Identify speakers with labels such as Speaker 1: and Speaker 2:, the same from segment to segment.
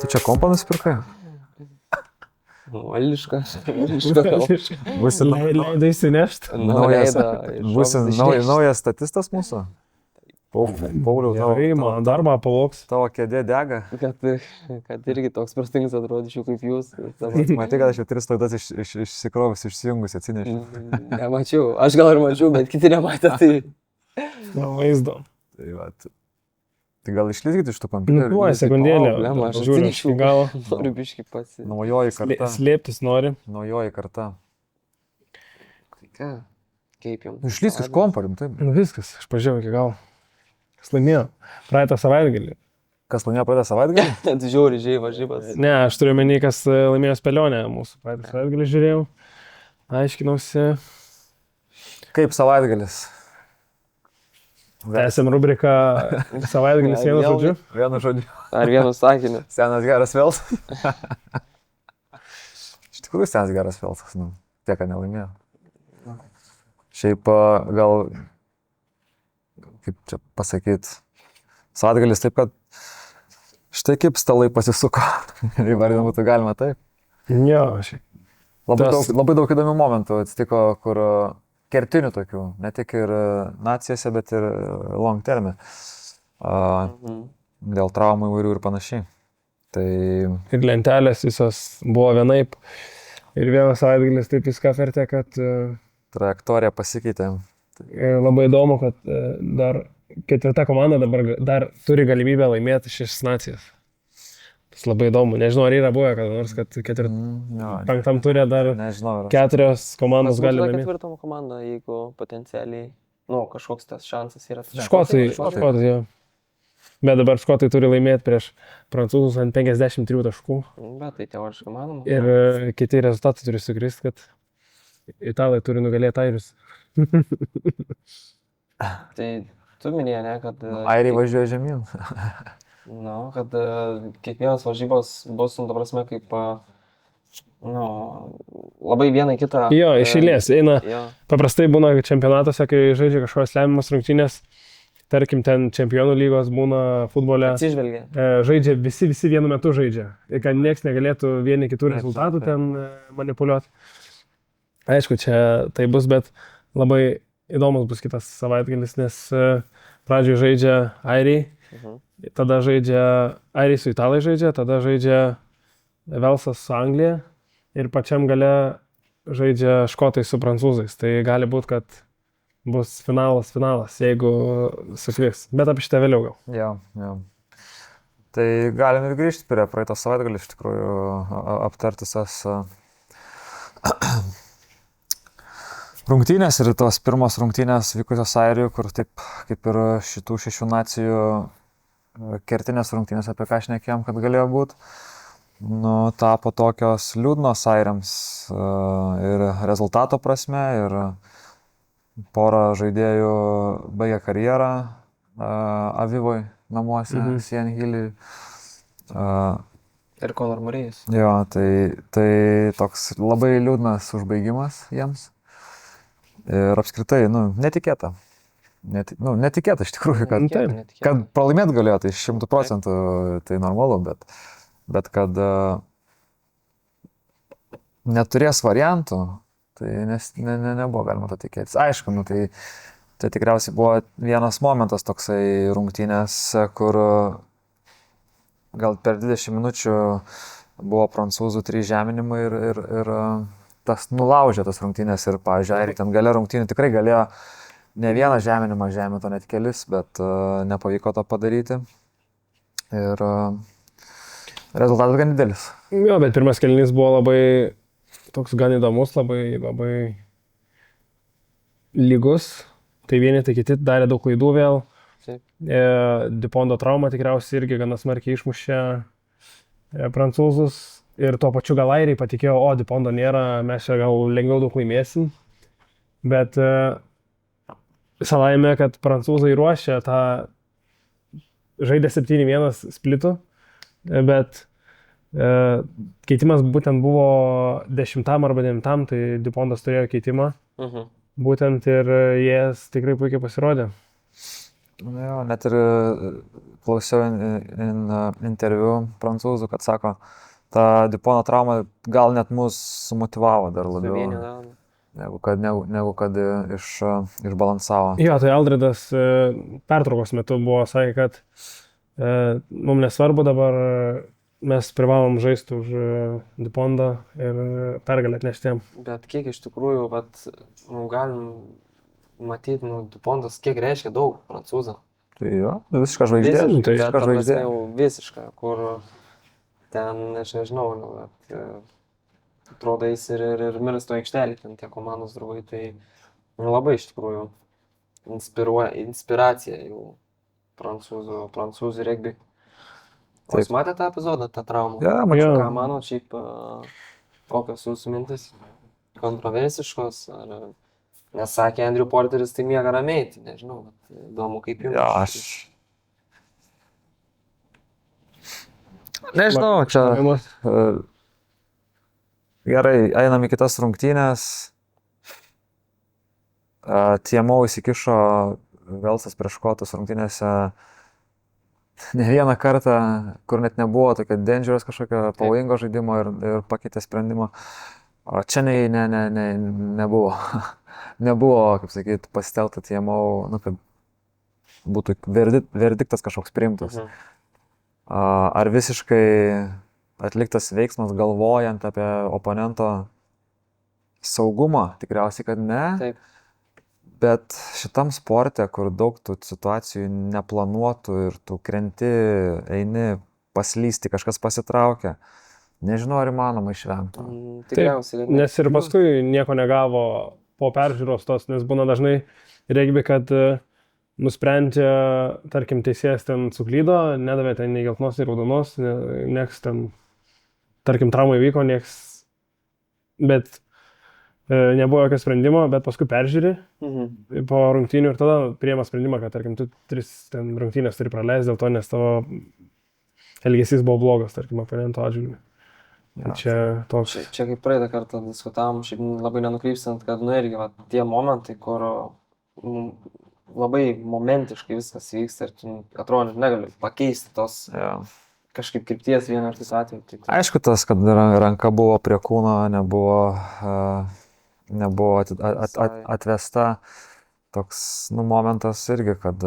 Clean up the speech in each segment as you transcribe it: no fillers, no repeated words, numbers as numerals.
Speaker 1: Tu čia kompą nusipirkai?
Speaker 2: Valdiška.
Speaker 3: Leidai įsinešti.
Speaker 1: Naujas statistas mūsų? Pauliau,
Speaker 3: Man darbą paloks.
Speaker 1: tavo kėdė dega.
Speaker 2: Kad irgi toks prastingas atrodyčiau kaip jūs.
Speaker 1: Matai, kad aš jau 3 laidas išsikrovus, išsijungus atsinešiu.
Speaker 2: Nemačiau. Aš gal ir mačiau, bet kiti nematė. Tai...
Speaker 3: Vaizdo.
Speaker 1: Tai gal išlydykit iš tų kompiuterių.
Speaker 3: Nutuoja sekundėlę.
Speaker 2: Problema, aš
Speaker 3: Žiūriu,
Speaker 2: atsinešiau.
Speaker 3: gal
Speaker 2: Noriu biškį pats.
Speaker 1: Naujoji karta.
Speaker 3: slėptis nori.
Speaker 1: Naujoji karta.
Speaker 2: Tai ką? Kaip jums?
Speaker 1: Išlydsk iš kompo, rimtai.
Speaker 3: Nu viskas, aš pažiūrėjau iki galo. Kas laimėjo? Praeitą savaitgalį.
Speaker 1: Kas laimėjo praeitą savaitgalį?
Speaker 2: Žiauriai varžybas.
Speaker 3: Ne, aš turiu menį, kas laimėjo spėlionę mūsų. Praeitą savaitgalį žiūrėjau. Aiškinausi.
Speaker 1: Kaip savaitgalis?
Speaker 3: Tęsiam rubriką savaitgalis vienu žodžiu.
Speaker 1: Vienu žodžiu.
Speaker 2: Ar vienu sakiniu?
Speaker 1: Senas geras vėlsas. Iš tikrųjų senas geras vėlsas. Nu, tiek, kad nelaimėjo. Šiaip gal, kaip čia pasakyti, savaitgalis taip, kad štai kaip stalai pasisuko. Įvardinti būtų galima taip.
Speaker 3: Jo, šiaip.
Speaker 1: Labai daug įdomių momentų atsitiko, kur kertinių tokių, ne tik ir nacijose, bet ir long terme. Dėl traumų įvairių ir panašiai. Tai...
Speaker 3: Ir lentelės visos buvo vienaip. Ir vienas savaitgalis taip viską vertė, kad
Speaker 1: trajektorija pasikeitė.
Speaker 3: labai įdomu, kad dar ketvirta komanda dabar dar turi galimybę laimėti 6 nacijas. Tas labai įdomu. Nežinau, ar yra buvę, kad nors, kad penktam turė dar
Speaker 1: nežinau,
Speaker 3: 4 komandos gali laimėti.
Speaker 2: Ketvirtam komanda, jeigu potencialiai, kažkoks tas šansas yra.
Speaker 3: Škotai, jo. Bet dabar škotai turi laimėti prieš prancūzus ant 53 taškų.
Speaker 2: Bet tai teoriškai manoma.
Speaker 3: Ir kiti rezultatai turi sukristi, kad italai turi nugalėti airius.
Speaker 2: Tai tu minėjai, ne, kad...
Speaker 1: Airiai važiuoja žemyn.
Speaker 2: Kad kiekvienas varžybos bus, ta prasme, kaip... labai vieną kitą...
Speaker 3: Jo, iš eilės eina.
Speaker 2: Jo.
Speaker 3: Paprastai būna čempionatuose, kai žaidžia kažkokios lemiamas rungtynės. Tarkim, ten čempionų lygos būna futbole.
Speaker 2: Atsižvelgia.
Speaker 3: Žaidžia, visi vienu metu žaidžia. Ir kad nieks negalėtų vieni kitų rezultatų ten manipuliuoti. Aišku, čia tai bus, bet labai įdomus bus kitas savaitgalis, nes pradžioje žaidžia airiai, tada žaidžia airiai su italai žaidžia, tada žaidžia Velsas su Anglija ir pačiam gale žaidžia škotai su prancūzais. Tai gali būti, kad bus finalas, jeigu sukviks. Bet apie šitą vėliau gal.
Speaker 1: Jo. Tai galim ir grįžti prie praeito savaitgalį, iš tikrųjų aptarti tas rungtynės ir tos pirmos rungtynės vykusios Airijų, kur taip kaip ir šitų 6 nacijų kertinės rungtynės, apie ką šnekėjom, kad galėjo būti, tapo tokios liūdnos airiams ir rezultato prasme, ir pora žaidėjų baigė karjerą Avivoj namuose, Sien Hilly.
Speaker 2: Ir Conor Murray'is.
Speaker 1: Jo, tai toks labai liūdnas užbaigimas jiems. Ir apskritai, netikėta. Netikėta iš tikrųjų, kad pralaimėt galėjo, tai 100% tai normalu, bet kad neturės variantų, tai nebuvo galima to tikėtis. Aišku, tai tikriausiai buvo vienas momentas toksai rungtynės, kur gal per 20 minučių buvo prancūzų 3 žeminimai ir tas nulaužė tas rungtynės ir, pavyzdžiui, airiai ten gale rungtynių tikrai galėjo ne vieną žeminimą žemint, o net kelis, bet nepavyko to padaryti. Ir rezultatas gan didelis.
Speaker 3: Jo, bet pirmas kėlinys buvo labai toks gan įdomus, labai lygus. Tai vieni, tai kiti darė daug klaidų vėl. Dupondo trauma tikriausiai irgi gana smarkiai išmušė prancūzus. Ir tuo pačiu gal airiai patikėjo, Dupondo nėra, mes čia gal lengviau daug laimėsim. Bet visą laimę, kad prancūzai ruošė tą žaidė 7-1 splitų, bet keitimas būtent buvo 10 arba 9, tai Dupondas turėjo keitimą. Būtent ir jie tikrai puikiai pasirodė.
Speaker 1: Jo, net ir klausiau interviu prancūzų, kad sako, ta Dupono trauma gal net mus sumotyvavo dar
Speaker 2: Suvienė,
Speaker 1: labiau,
Speaker 2: da.
Speaker 1: negu kad išbalansavo.
Speaker 3: Jo, tai Aldridas pertraukos metu buvo sakė, kad mums nesvarbu dabar, mes privalom žaisti už Dupondą ir pergalę atnešti jam.
Speaker 2: Bet kiek iš tikrųjų, galim matyti, Dupontas kiek reiškia daug prancūzą.
Speaker 1: Tai jo, visiška žvaigždė.
Speaker 3: tai
Speaker 1: Visiška žvaigždė.
Speaker 2: Jau visiška, kur ten, aš nežinau, bet atrodo jis ir mirs to aikštelį, ten tie komandos draugai, tai labai iš tikrųjų inspiracija jau prancūzų regbi. O jūs matėte tą epizodą, tą traumą?
Speaker 1: Ja,
Speaker 3: mačiau.
Speaker 2: Ką manot, šiaip kokios jūsų mintis? Kontroversiškos? Nes sakė Andrew Porteris, tai miega ramiai, tai nežinau, bet įdomu kaip jums.
Speaker 1: Ja, aš. Nežinau, čia. Gerai, einam į kitas rungtynės. TMO įsikišo Velsas prieš Škotus rungtynėse ne vieną kartą, kur net nebuvo tokio dangerous kažkokio pavojingo žaidimo ir pakeitė sprendimą. O čia nebuvo. Nebuvo, kaip sakyt, pasitelkta TMO, kad būtų verdiktas kažkoks priimtas. Ar visiškai atliktas veiksmas galvojant apie oponento saugumą? Tikriausiai, kad ne.
Speaker 2: Taip.
Speaker 1: Bet šitam sporte, kur daug tų situacijų neplanuotų ir tu krenti, eini paslysti, kažkas pasitraukia, nežinau, ar įmanoma išvengti.
Speaker 2: Tikriausiai, kad ne.
Speaker 3: Nes ir paskui nieko negavo po peržiūros tos, nes būna dažnai regbi, kad nusprendžia, tarkim, teisėjas ten suklydo, nedavė ten nei geltonos, nei raudonos, nieks ten, tarkim, trauma įvyko, nieks, bet nebuvo jokio sprendimo, bet paskui peržiūri po rungtynių ir tada priima sprendimą, kad, tarkim, tu 3 rungtynės turi praleisti dėl to, nes tavo elgesys buvo blogas, tarkim, oponento atžvilgiu. Tai čia toks.
Speaker 2: Čia kaip praeitą kartą diskutavom, šiaip labai nenukrypstant, kad irgi tie momentai, kur labai momentiškai viskas vyksta ir tu atrodo, negali pakeisti tos kažkaip krypties vieną ar kitų atveju.
Speaker 1: Aišku, tas, kad ranka buvo prie kūno, nebuvo atvesta, toks momentas irgi, kad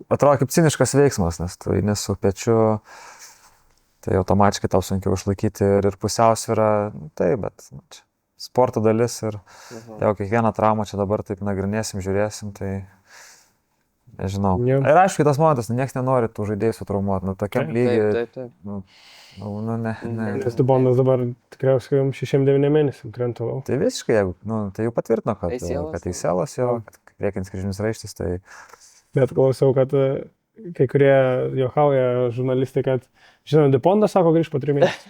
Speaker 1: atrodo kaip ciniškas veiksmas, nes tu eini su pečiu, tai automatiškai tau sunkiau išlaikyti ir pusiausvyrą, tai, bet čia sporto dalis ir jau kiekvieną traumą čia dabar taip nagrinėsim, žiūrėsim, tai nežinau. Ir aišku, tas momentas, nieks nenori tų žaidėjų sutraumuoti, tokiam lygiai.
Speaker 2: Taip.
Speaker 1: Ne.
Speaker 3: Tas Dupondas dabar tikriausiai 6-9 mėnesių krenta.
Speaker 1: Tai visiškai, tai jau patvirtino, kad
Speaker 2: ACL-as
Speaker 1: jo, kad priekinis kryžinis raištis, tai...
Speaker 3: Bet klausiau, kad kai kurie juokauja žurnalistai, kad, žinoma, Dupondas sako, grįž po 3 mėnesių.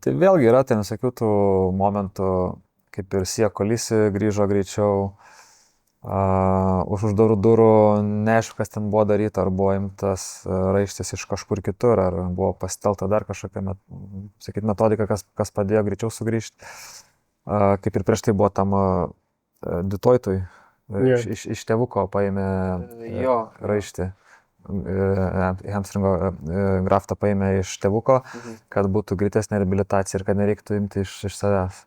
Speaker 1: Tai vėlgi yra ten visokių tų momentų, kaip ir Siekolisi grįžo greičiau, už uždarų durų, neaišku, kas ten buvo daryta, ar buvo imtas raištis iš kažkur kitur, ar buvo pasitelta dar kažkokia metodika, kas padėjo greičiau sugrįžti. Kaip ir prieš tai buvo tam Detroitui, iš tėvuko paėmė raištį. Hamstringo graftą paėmė iš tėvuko, kad būtų greitesnė reabilitacija ir kad nereiktų imti iš savęs.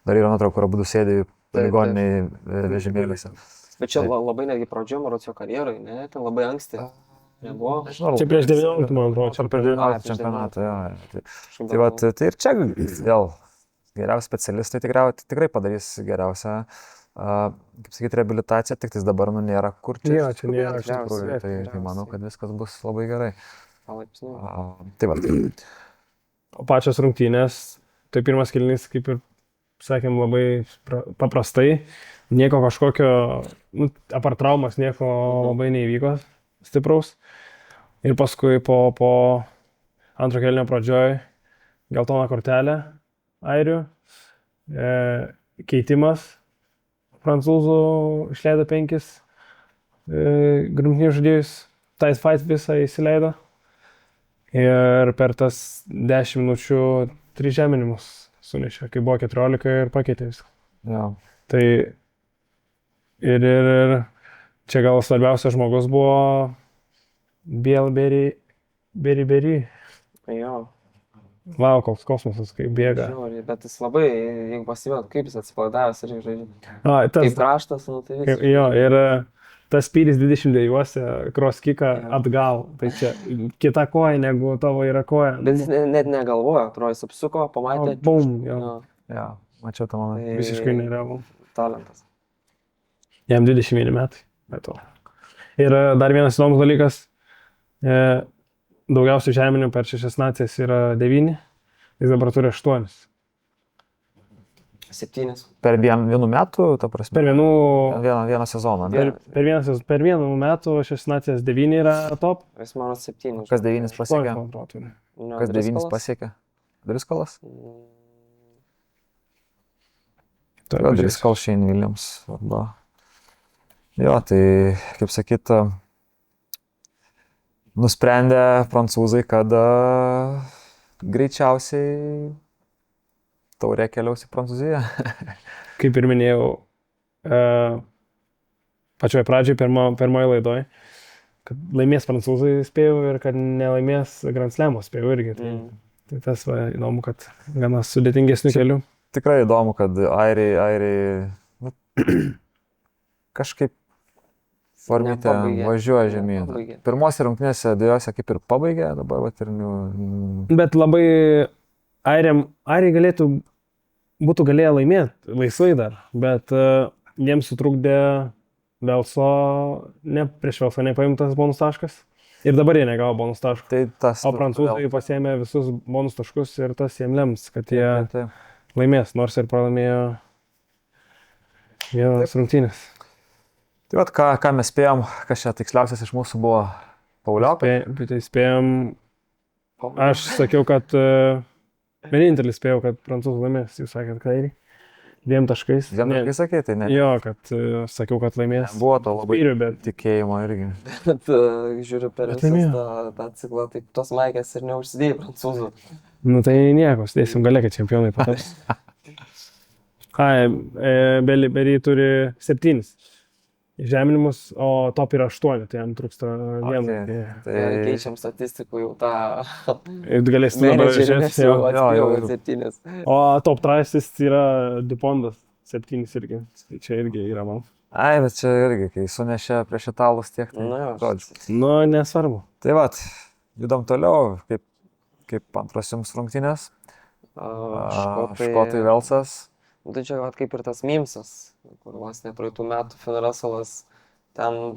Speaker 1: Dar yra nuotrauka, kur abudu sėdi ligoniniai vežimėliuose.
Speaker 2: Bet čia labai netgi pradžiom Rocio karjerai, ne? Ten labai anksti. Nebuvo?
Speaker 3: Čia prieš 19, man atrodo.
Speaker 1: Čia prieš 19 čempionatą, jo. Tai vat, tai ir čia vėl geriausi specialistai tikrai padarys geriausią. Kaip sakyti, reabilitacija, tik tais dabar nėra kur čia.
Speaker 3: Jo, čia nėra
Speaker 1: iš tikrųjų, tai manau, kad viskas bus labai gerai.
Speaker 2: Palaipsniui.
Speaker 1: Tai va.
Speaker 3: O pačios rungtynės, tai pirmas kėlinys, kaip ir sakėm, labai paprastai. Nieko kažkokio, apart traumas, nieko labai neįvyko stipraus. Ir paskui po antro kėlinio pradžioj geltona kortelė airių, keitimas. Prancūzų išleido 5 grumtinių žaidėjus, tight fight visą įsileido. Ir per tas 10 minučių 3 žeminimus sunešė, kai buvo 14 ir pakeitė viską.
Speaker 1: Ja.
Speaker 3: Tai ir čia gal svarbiausias žmogus buvo Beri.
Speaker 2: Jo.
Speaker 3: Vau, koks kosmosas, kaip bėga.
Speaker 2: Žiūri, bet jis labai, jeigu pasimėt, kaip jis atsipalaidavęs ir žaidžia.
Speaker 3: A,
Speaker 2: Kaip kraštas, nu tai
Speaker 3: kaip,
Speaker 2: visiškai.
Speaker 3: jo, ir tas spyris 22-uose, cross kicką atgal. Tai čia kita koja negu tavo yra koja.
Speaker 2: Bet jis net negalvoja, atrodo, jis apsuko, pamatė.
Speaker 3: Bum, jo.
Speaker 2: Jo,
Speaker 1: Jo, mačiau tą mano.
Speaker 2: tai
Speaker 3: Visiškai nerealu.
Speaker 2: talentas.
Speaker 3: Jam 21 metai. Bet to. Ir dar vienas įdomus dalykas. Daugiausiai žeminių per 6 nacijas yra 9. Jis dabar turi 8.
Speaker 2: 7.
Speaker 1: Per vienu metu, ta prasme.
Speaker 3: Per
Speaker 1: Vieną sezoną. Ne?
Speaker 3: per vienų metų 6 nacijas 9 yra top.
Speaker 2: Jis mano 7.
Speaker 1: Kas 9 pasiekė?
Speaker 3: Man atrodo, turi.
Speaker 1: Kas 9 pasiekė? Driskolas? Jo, Driskol, Shane Williams. Arba... Jo, tai, kaip sakyt, nusprendė prancūzai, kad greičiausiai taurė keliaus į Prancūziją.
Speaker 3: Kaip ir minėjau, pačioje pradžioje pirmoje laidoje, kad laimės prancūzai spėjau ir kad nelaimės Grand Slamo spėjau irgi. Tai tas va, įdomu, kad gana sudėtingesnių kelių.
Speaker 1: Tikrai įdomu, kad airiai nu, kažkaip formite važiuoja žemyn. Pirmose rungtynėse dviejose kaip ir pabaigė, dabar vat ir...
Speaker 3: Bet labai airiai būtų galėję laimėti laisvai dar, bet jiems sutrukdė Velso, prieš Velsą nepaimtas bonus taškas ir dabar jie negavo bonus taškų.
Speaker 1: Tai tas,
Speaker 3: o prancūzai pasiėmė visus bonus taškus ir tas jiems lems, kad jie laimės, nors ir pralaimėjo vienas rungtynės.
Speaker 1: Tai vat, ką mes spėjom, kas čia tiksliausias iš mūsų buvo Pauliokas.
Speaker 3: Tai spėjom, aš sakiau, kad vienintelis spėjau, kad prancūzai laimės, jūs sakėt, kad airiai. 2 taškais.
Speaker 1: 2 taškai sakė, tai ne.
Speaker 3: Jo, kad sakiau, kad laimės.
Speaker 1: Buvo to labai
Speaker 3: Spyriu, bet
Speaker 1: tikėjimo irgi.
Speaker 2: Bet žiūriu per visą tą ciklą, tai tos maikės ir neužsidėjai prancūzų.
Speaker 3: Nu tai nieko, sudėsim gale, kad čempionai pataps. Beri turi 7 žeminimus, o top yra 8, tai jam trūksta 1.
Speaker 2: Tai keičiam statistikų jau tą...
Speaker 3: Ir galėsim dabar žiūrėti.
Speaker 2: Jau 7.
Speaker 3: O top trasis yra Dupondas, 7 irgi. Tai čia irgi yra man.
Speaker 1: Ai, bet čia irgi, kai sunešė prieš italus tiek, tai žodžiu.
Speaker 3: Nu, nesvarbu.
Speaker 1: Tai vat, judam toliau, kaip antros jums rungtynės. Škotai Velsas.
Speaker 2: Tai čia kaip ir tas Mimsas, kur vos ne praeitų metų Finrasalas ten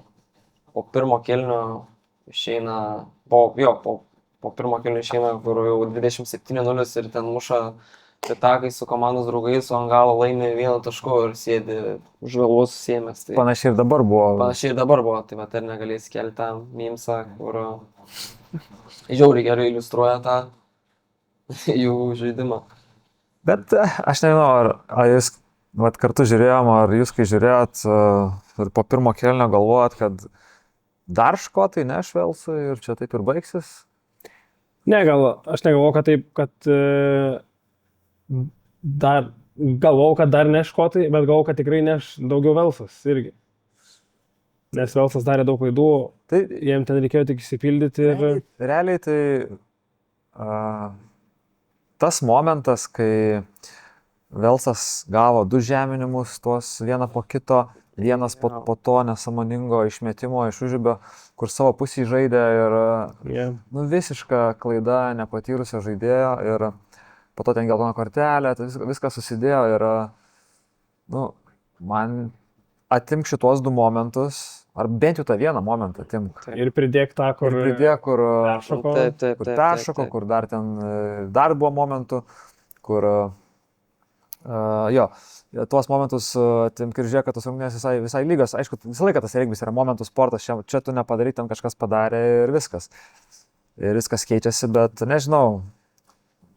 Speaker 2: po pirmo kėlinio išeina, po pirmo kėlinio išeina, kur jau 27-0 ir ten muša pitakai su komandos draugais, o ant galo laimi 1 tašku ir sėdi už galvos susiėmęs. Tai
Speaker 1: Panašiai ir dabar buvo.
Speaker 2: Tai va, ir negalės kelti tą Mimsą, kur žiauriai gerai iliustruoja tą jų žaidimą.
Speaker 1: Bet aš nežinau, ar jūs kartu žiūrėjom, ar jūs kai žiūrėjot ir po pirmo kėlinio galvojat, kad dar škotai neš Velsui ir čia taip ir baigsis?
Speaker 3: Ne, aš negalvoju, kad dar neš škotai, bet galvoju, kad tikrai neš daugiau Velsas irgi. Nes Velsas darė daug klaidų, tai jiems ten reikėjo tik įsipildyti ir...
Speaker 1: Realiai tai... Tas momentas, kai Velsas gavo 2 žeminimus, tuos vieną po kito, vienas po to nesąmoningo išmetimo iš užribio, kur savo pusį žaidė ir visiška klaida nepatyrusio žaidėjo ir po to ten geltona kortelė, tai viskas susidėjo ir man atimk šitos 2 momentus, ar bent jau tą vieną momentą atimk.
Speaker 3: Ir pridėk tą, kur
Speaker 1: peršoko, kur dar ten dar buvo momentų, kur tuos momentus atimk ir žiūrėk, kad tos rungtynės visai lygios. Aišku, visą laiką tas regbis yra momentų sportas, čia tu nepadarai, ten kažkas padarė ir viskas. Ir viskas keičiasi, bet nežinau.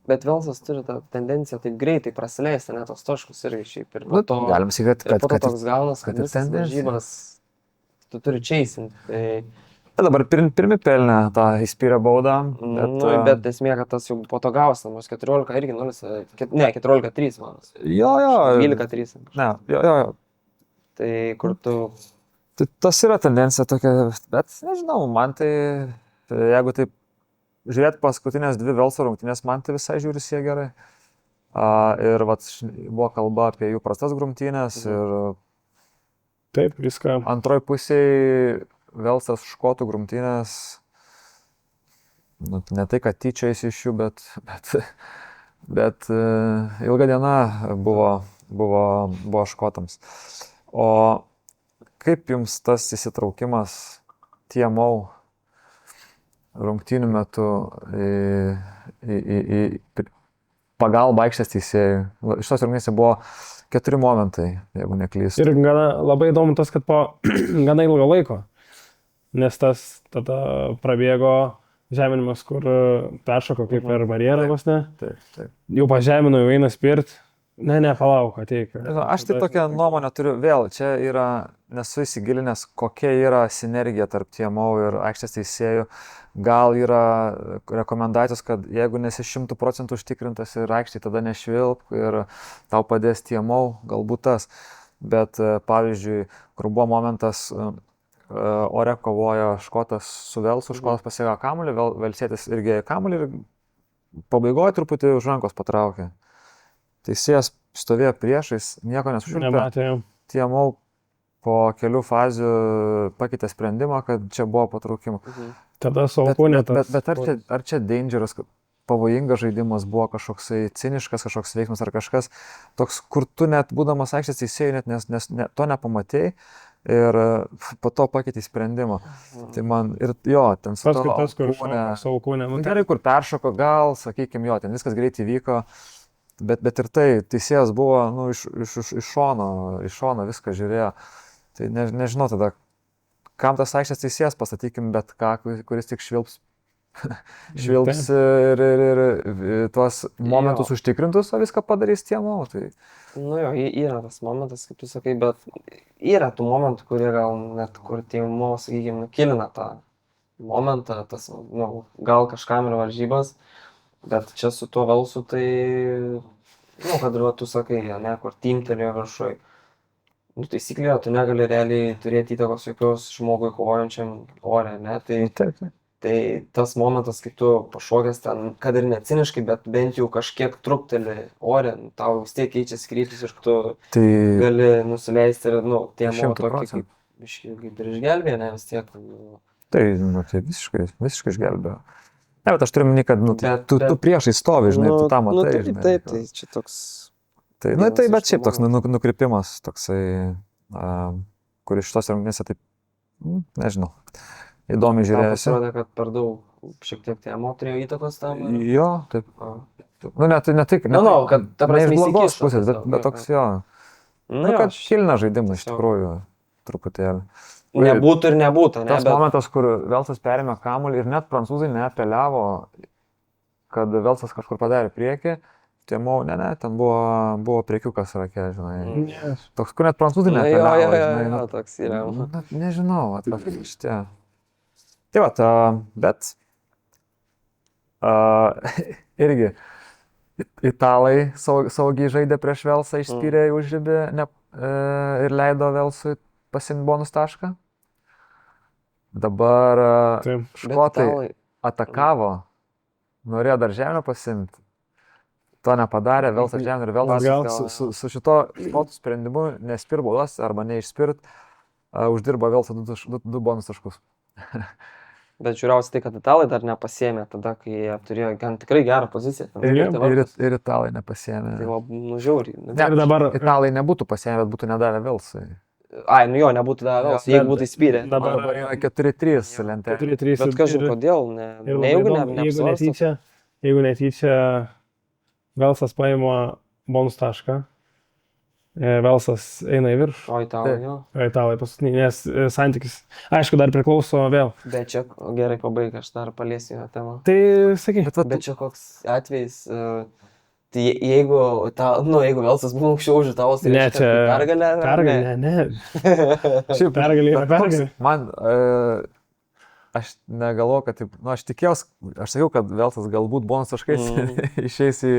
Speaker 2: Bet Velsas turi tą tendenciją taip greitai prasileisti net tos taškus irgi šiaip. Ir
Speaker 1: galim sakyti, kad
Speaker 2: toks gaunas, kad visas varžybas tu turi čeisinti. Tai
Speaker 1: dabar pirmi pelnė tą įspyrę baudą.
Speaker 2: Bet esmė, kad tas jau po to gausimas 14 irgi 0, ne, 14-3 manas.
Speaker 1: Jo.
Speaker 2: 12-3.
Speaker 1: Ne, jo.
Speaker 2: Tai kur tu
Speaker 1: Tai tas yra tendencija tokia, bet nežinau, man tai, jeigu taip žiūrėt paskutinės 2 Velso rungtynės, man tai visai žiūrisi jie gerai. Ir vat, buvo kalba apie jų prastas rungtynės ir
Speaker 3: Taip, viską.
Speaker 1: antroj pusėje Velsas škotų rungtynės, nu, ne tai, kad tyčiais iš jų, bet ilga diena buvo škotams. O kaip jums tas įsitraukimas TMO rungtynių metu į pagalbą aikštės teisėjų? Iš tos rungtynėse buvo 4 momentai, jeigu neklystu.
Speaker 3: Ir labai įdomu tas, kad po gana ilgo laiko, nes tas tada prabėgo žeminimas, kur peršoko kaip per barjerą vos ne.
Speaker 1: Taip.
Speaker 3: Jau pažemino, jau eina spirt. Ne, palauk, ateik.
Speaker 1: Aš tai tokią nuomonę turiu vėl. Čia yra, nesu įsigilinęs, kokia yra sinergija tarp TMO ir aikštės teisėjų. Gal yra rekomendacijos, kad jeigu nesi 100% užtikrintas ir aikštėje, tada nešvilp ir tau padės TMO, galbūt tas. Bet pavyzdžiui, kur buvo momentas, ore kovojo škotas su Velsu, škotas pasiėjo kamuolį, velsietis irgi kamuolį ir pabaigoje truputį už rankos patraukė. Teisėjas stovėjo priešais, nieko nesužvelgė. TMO po kelių fazių pakeitė sprendimą, kad čia buvo patraukimo.
Speaker 3: Tada saugu netas.
Speaker 1: Bet ar čia dangerous, pavojingas žaidimas buvo kažkoksai ciniškas, kažkoks veiksmas ar kažkas toks, kur tu net būdamas aikštės teisėjų net to nepamatėjai ir po to pakeitė sprendimą. Tai man ir jo, ten su to
Speaker 3: savo kūne.
Speaker 1: Gerai, kur peršoko, gal, sakykime, jo, ten viskas greitai vyko. Bet ir tai, teisėjas buvo, nu, iš šono viską žiūrėjo. Tai nežinau tada, kam tas aikštės teisėjas, pastatykim bet ką, kuris tik švilps ir tuos momentus užtikrintus, o viską padarys TMO. Tai...
Speaker 2: Nu jo, yra tas momentas, kaip tu sakai, bet yra tų momentų, kurie gal net kur TMO, sakykime, kilina tą momentą, tas, nu, gal kažkam yra varžybas. Bet čia su tuo Velsu tai, nu, kad ir tu sakai, ne, kur timtelėjo viršui. Nu, taisyklė, tu negali realiai turėti įtakos jokios žmogui kovojančiam ore, ne, tai tas momentas, kai tu pašokęs ten, kad ir neciniškai, bet bent jau kažkiek trupteli ore, tau vis tiek keičiasi kryptis ir tu gali nusileisti ir, nu, TMO tokį kaip ir išgelbėjo, ne, vis tiek.
Speaker 1: Tai visiškai išgelbėjo. Ne, bet aš turiu minį, kad tu priešai stovi, žinai, tu tą matai.
Speaker 2: Taip, tai čia toks...
Speaker 1: Tai bet šiaip toks nukrypimas, toksai, kur iš tos rungtynėse taip, nežinau, įdomiai žiūrėjosi.
Speaker 2: Tau pasirodė, kad per daug šiek tiek TMO turėjo įtakos tam?
Speaker 1: Jo, taip. Nu, ne tik,
Speaker 2: kad ta prasme
Speaker 1: ne iš blogos pusės, bet toks jo. Nu, kad šilina žaidimą iš tikrųjų, truputėlį.
Speaker 2: Nebūtų ir nebūtų, ne?
Speaker 1: Tas momentas, kur Velsas perėmė kamuolį ir net prancūzai neapeliavo, kad Velsas kažkur padarė priekį, TMO, ne, ten buvo priekiukas rake, žinai. Toks, kur net prancūzai neapeliavo, žinai.
Speaker 2: Jo, toks yra.
Speaker 1: Nežinau, šitie. Tai va, bet irgi italai saugiai žaidė prieš Velsą, išspyrė užribį ir leido Velsui pasiimti bonus tašką. Dabar škotai atakavo, norėjo dar žemę pasiimti, to nepadarė, Velsas žemė ir Velsas su šito škotų sprendimu nespir baudos arba neišspirt, uždirbo Velsą 2 bonus taškus.
Speaker 2: Bet žiūriausia tai, kad italai dar nepasiėmė tada, kai jie turėjo gan tikrai gerą poziciją.
Speaker 1: Ir italai nepasiėmė.
Speaker 2: Tai nužiauriai.
Speaker 3: Ir dabar
Speaker 1: italai nebūtų pasiėmę, bet būtų nedavę Velsai.
Speaker 2: Ai, nu jo, nebūtų davęs, jeigu būtų įspyrę.
Speaker 1: Dabar yra 4-3 lentė.
Speaker 3: 4-3.
Speaker 2: Bet kažkaip kodėl,
Speaker 3: jeigu netyčia Velsas paima bonus tašką, Velsas eina į viršų.
Speaker 2: O italai, jo.
Speaker 3: Italai paskutinį, nes santykis, aišku, dar priklauso vėl.
Speaker 2: Bet čia, gerai pabaigai, aš dar paliesiu tą temą.
Speaker 3: Tai sakai.
Speaker 2: Bet čia koks atvejis... Tai jeigu Velsas buvo anksčiau už Italos, tai reiškia pergalę?
Speaker 3: Pergalė, ne. Šiaip pergalė yra pergalė.
Speaker 1: Man, aš negalvoju, kad taip, aš tikėjausi, aš sakiau, kad Velsas galbūt bonus taškais išeis į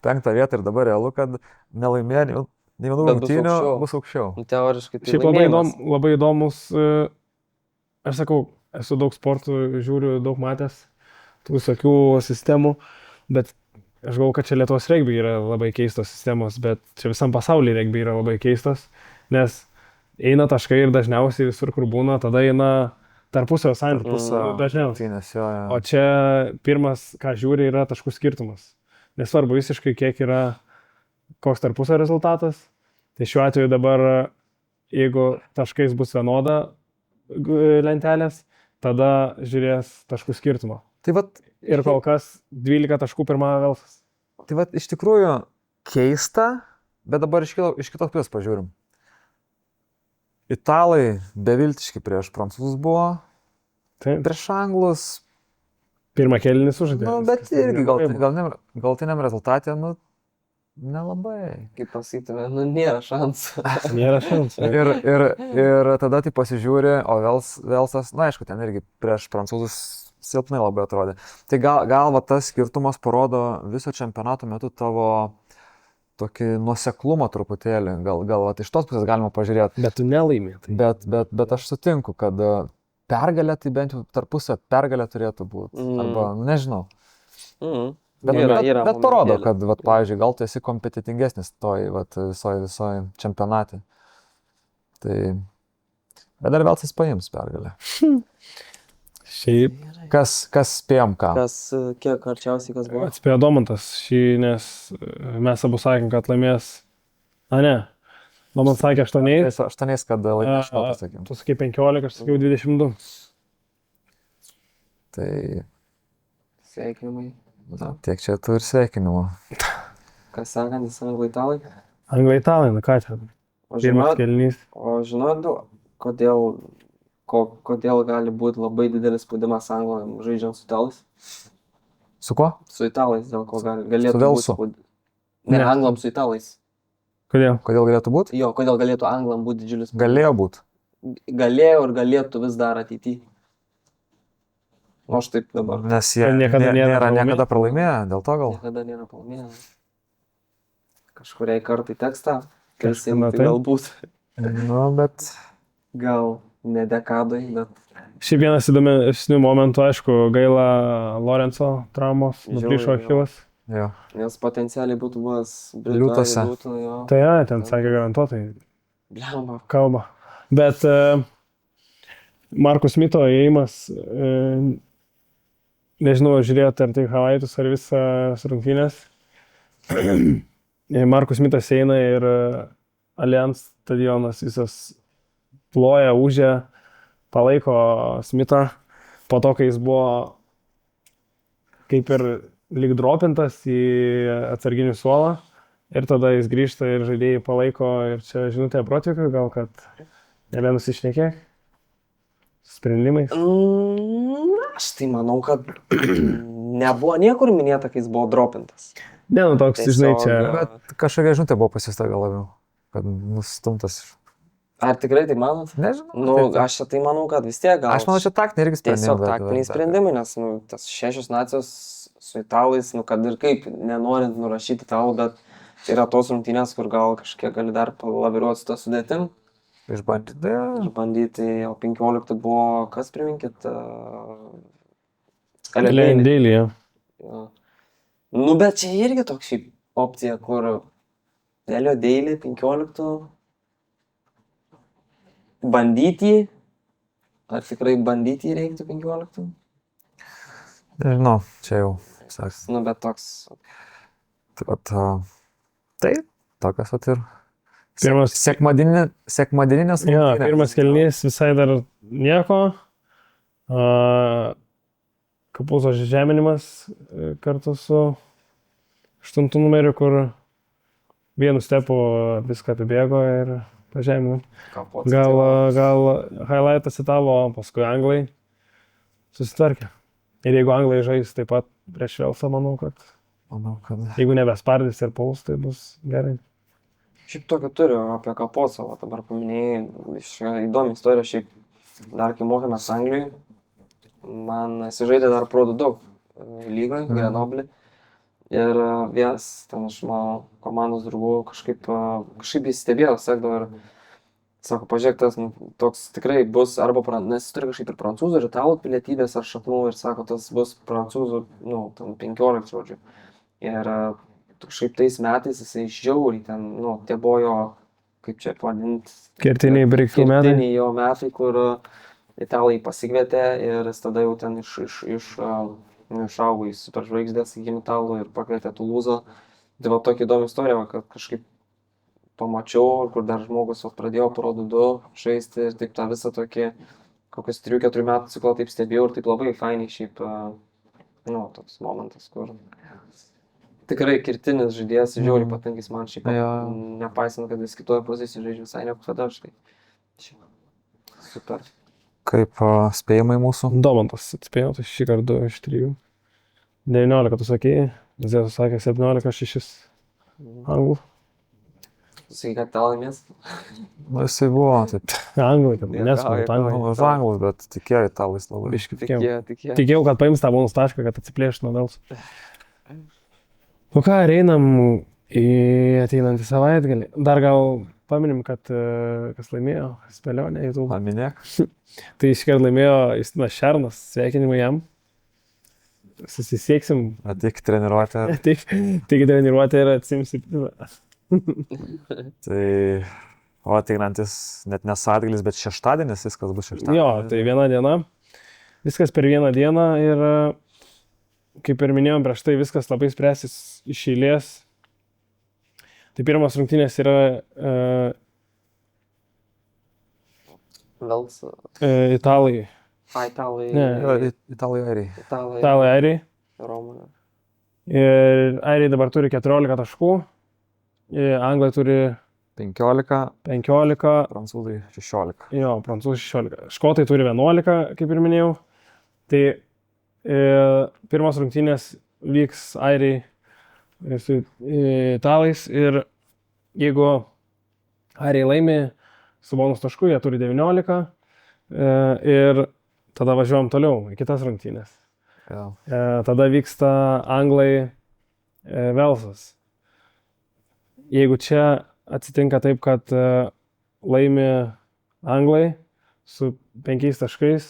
Speaker 1: 5. vietą ir dabar realu, kad nelaimėjo nei vienų
Speaker 2: Bet bus
Speaker 1: rungtynių
Speaker 2: aukščiau.
Speaker 1: bus aukščiau.
Speaker 2: Nu, teoriškai tai
Speaker 3: Šiaip labai įdomus, aš sakau, esu daug sportų, žiūriu, daug matęs tų visokių sistemų, bet aš galvoju, kad čia Lietuvos regbį yra labai keistos sistemos, bet čia visam pasaulyje regbį yra labai keistos, nes eina taškai ir dažniausiai visur, kur būna, tada eina tarpusavio santykis. Dažniausiai.
Speaker 1: Rungtynės, jo.
Speaker 3: O čia pirmas, ką žiūri, yra taškų skirtumas. Nesvarbu visiškai, kiek yra, koks tarpusavio rezultatas. Tai šiuo atveju dabar, jeigu taškais bus vienoda lentelės, tada žiūrės taškų skirtumą.
Speaker 1: Tai vat,
Speaker 3: Ir kol kas 12 taškų pirmąją Velsas.
Speaker 1: tai vat iš tikrųjų keista, bet dabar iš kitos pusės pažiūrim. Italai beviltiški prieš prancūzus buvo,
Speaker 3: Taip.
Speaker 1: prieš anglus,
Speaker 3: Pirmą kėlinį sužaidė.
Speaker 1: nu, bet irgi galtiniam rezultatė, nu, nelabai.
Speaker 2: Kaip pasakytume, nu nėra šansų.
Speaker 3: Nėra šansų.
Speaker 1: Ir tada tai pasižiūri, o Velsas, na aišku, ten irgi prieš prancūzus silpnai labai atrodė. Tai gal va tas skirtumas parodo viso čempionato metu tavo tokį nuoseklumą truputėlį. Gal va, iš tos pusės galima pažiūrėti.
Speaker 3: Bet tu nelaimė. Tai.
Speaker 1: Bet aš sutinku, kad pergalė, tai bent jau tarpusio pergalė turėtų būti. Arba, nu, nežinau. Bet parodo, kad, vat, pavyzdžiui, gal tu esi kompetitingesnis toj visoje čempionate. Tai, bet dar Velsas paims pergalę.
Speaker 3: Šiaip.
Speaker 1: Kas spėjom ką?
Speaker 2: Kiek arčiausiai kas buvo?
Speaker 3: Atspėjo Domantas šį, nes mes abu sakėm, kad laimės. Ne. Domantas sakė 8.
Speaker 1: 8, kad laimės šaltas, sakėm.
Speaker 3: Tu sakai 15, aš sakiau 22.
Speaker 1: Tai,
Speaker 2: Sveikinimai.
Speaker 1: na, tiek čia tu ir sveikinimo.
Speaker 2: Kas sekantis anglai italai?
Speaker 3: Anglai italai, na ką čia. Pirmas kėlinys.
Speaker 2: O žinot, kodėl gali būti labai didelis spaudimas anglam žaidžiant su italais?
Speaker 1: Su kuo?
Speaker 2: Su italais, dėl ko galėtų
Speaker 1: Su Velsu?
Speaker 2: būti. Ne,
Speaker 3: Ne.
Speaker 2: anglam su italais.
Speaker 3: Kodėl?
Speaker 1: Kodėl galėtų būti?
Speaker 2: Jo, kodėl galėtų anglam būti didžiulis spaudimas?
Speaker 1: Galėjo būti.
Speaker 2: Galėjo ir galėtų vis dar ateityje. O aš taip dabar.
Speaker 1: Nes jie
Speaker 3: Niekada nėra
Speaker 1: nėra
Speaker 3: pralaimėję.
Speaker 1: niekada pralaimėję, dėl to gal.
Speaker 2: Niekada nėra pralaimėję. Kažkuriai kartai tekstą.
Speaker 3: Kažkada
Speaker 2: Tai
Speaker 3: taip.
Speaker 2: galbūt.
Speaker 1: Nu, bet.
Speaker 2: Gal ne dekadai, bet
Speaker 3: Šiaip vienas įdomesnių momentų, aišku, gaila Lorenzo traumos, nuplyšo
Speaker 2: Žiauriai, jo.
Speaker 3: Achilas.
Speaker 1: Jo.
Speaker 2: nes potencialiai būtų buvęs
Speaker 1: Liūtuose.
Speaker 2: jo.
Speaker 3: Tai ten sakė garantuotai
Speaker 2: Blemba.
Speaker 3: kalba. Bet Markus Smito įėjimas, nežinau, žiūrėjote ar tai Havaitus ar visas rungtynės. Markus Smitas eina ir Allianz stadionas visas ploja, užė, palaiko Smitą. Po to, kai jis buvo kaip ir lyg dropintas į atsarginių suolą. Ir tada jis grįžta ir žaidėjai palaiko. Ir čia žinutė Brotikui, gal kad nebenusišnekėk sprendimais.
Speaker 2: Aš tai manau, kad nebuvo niekur minėta, kai jis buvo dropintas.
Speaker 3: Ne, nu toks, žinai, čia.
Speaker 1: Bet kažkokia žinutė buvo pasiūsta gal labiau. Kad nustumtas.
Speaker 2: Ar tikrai tai manot?
Speaker 1: Nežinau.
Speaker 2: Nu, aš čia tai manau, kad vis tiek gal.
Speaker 1: Aš manau, čia taktiniai irgi sprendimai.
Speaker 2: Tiesiog taktiniai sprendimai, nes nu, tas 6 nacijos su italais, nu, kad ir kaip, nenorint nurašyti italų, bet tai yra tos rungtynės, kur gal kažkiek gali dar palaviruoti su tą sudėtim.
Speaker 1: Išbandyti.
Speaker 2: Išbandyti, o 15 buvo, kas priminkit?
Speaker 3: Dėlį.
Speaker 2: Jo. Nu, bet čia irgi toks šiaip opcija, kur Elio Daily 15 bandyti, ar tikrai bandyti reiktų 15?
Speaker 1: Nežinau, čia jau. Saks.
Speaker 2: Nu, bet toks.
Speaker 1: Tai, tokias vat ir.
Speaker 3: Pirmas-
Speaker 1: Sekmadieninės.
Speaker 3: Jo,
Speaker 1: rungtynės.
Speaker 3: pirmas kėlinys visai dar nieko. Kapuzo žeminimas kartu su 8 numeriu, kur vienu stepu viską apibėgo ir pažemino. Gal highlightas Italo, paskui anglai susitvarkė. Ir jeigu anglai žais taip pat prieš Velsą, manau, kad jeigu nebespardys ir puls, tai bus gerai.
Speaker 2: Šiaip tokio turiu apie Kapocą, dabar paminėjai, įdomi istorija, šiaip dar kai mokėmės Anglijai, man jis žaidė dar Pro 2 lygoje, Grenoble. Ir vienas ten iš mano komandos draugų kažkaip įstebėjo, sekdavo ir sako, pažiūrėk, tas toks tikrai bus arba, nes jis turi kažkaip ir prancūzų, ir italų pilietybės ar šaknų, ir sako, tas bus prancūzų, ten 15 žodžių. Ir kažkaip tais metais jisai žiauriai ten, tie buvo jo, kaip čia pavadinti,
Speaker 3: Kertiniai breakthrough metai.
Speaker 2: kertiniai jo metai, kur italai pasikvietė ir jis tada jau ten išaugo į superžvaigždės, sakykim, italų ir pakvietė Tulūzą. Tai va tokia įdomi istorija, kad kažkaip pamačiau, kur dar žmogus pradėjo Pro 2 žaisti ir taip tą visą tokį, kokius 3-4 metų ciklą taip stebėjau ir taip labai fainiai šiaip, toks momentas, kur tikrai kertinis žaidėjas, žiauriai patinka man šiaip, nepaisant, kad jis kitoje pozicijoje žaidžia visai ne kada, štai. Super.
Speaker 1: Kaip spėjimai mūsų?
Speaker 3: Domantas atspėjo, tai šį kartą 2 iš 3. 19 tu sakėjai, Zėtas sakė 17, 6 anglų.
Speaker 2: Sakai, kad tą laimės?
Speaker 1: Jisai buvo, taip.
Speaker 3: Anglai, kad nesuprantu anglų.
Speaker 1: Anglus, bet tikėjo italais labai.
Speaker 3: Biškį tikėjau. Tikėjau, kad paims tą bonus tašką, kad atsiplėš nuo Vels. Nu ką, einam į ateinantį savaitgalį. Dar gal paminim, kad kas laimėjo, spėlionė YouTube.
Speaker 1: Paminėk.
Speaker 3: Tai iškart laimėjo Justinas Šernas, sveikinimai jam. Susisieksim.
Speaker 1: Ateik treniruotę.
Speaker 3: Tik treniruotę ir atsimsi.
Speaker 1: Tai, ateinantis net nesadgalis, bet šeštadienis, viskas bus šeštadienis.
Speaker 3: Jo, tai viena diena. Viskas per vieną dieną ir, kaip ir minėjom prieš tai, viskas labai spręsis iš eilės. Tai pirmas rungtynės yra
Speaker 2: Vels.
Speaker 3: Italai.
Speaker 2: Italai.
Speaker 3: Ne.
Speaker 1: Italai airiai.
Speaker 3: Italai airiai.
Speaker 2: Romanė.
Speaker 3: Ir airiai dabar turi 14 taškų. Anglai turi
Speaker 1: 15.
Speaker 3: 15.
Speaker 1: Prancūzai 16.
Speaker 3: Jo, prancūzai 16. Škotai turi 11, kaip ir minėjau. Tai pirmas rungtynės vyks airiai su italais ir jeigu airiai laimi su bonus tašku, jie turi 19 ir tada važiuojam toliau į kitas rungtynės.
Speaker 1: Ja.
Speaker 3: Tada vyksta Anglai Velsas. Jeigu čia atsitinka taip, kad laimi Anglai su 5 taškais,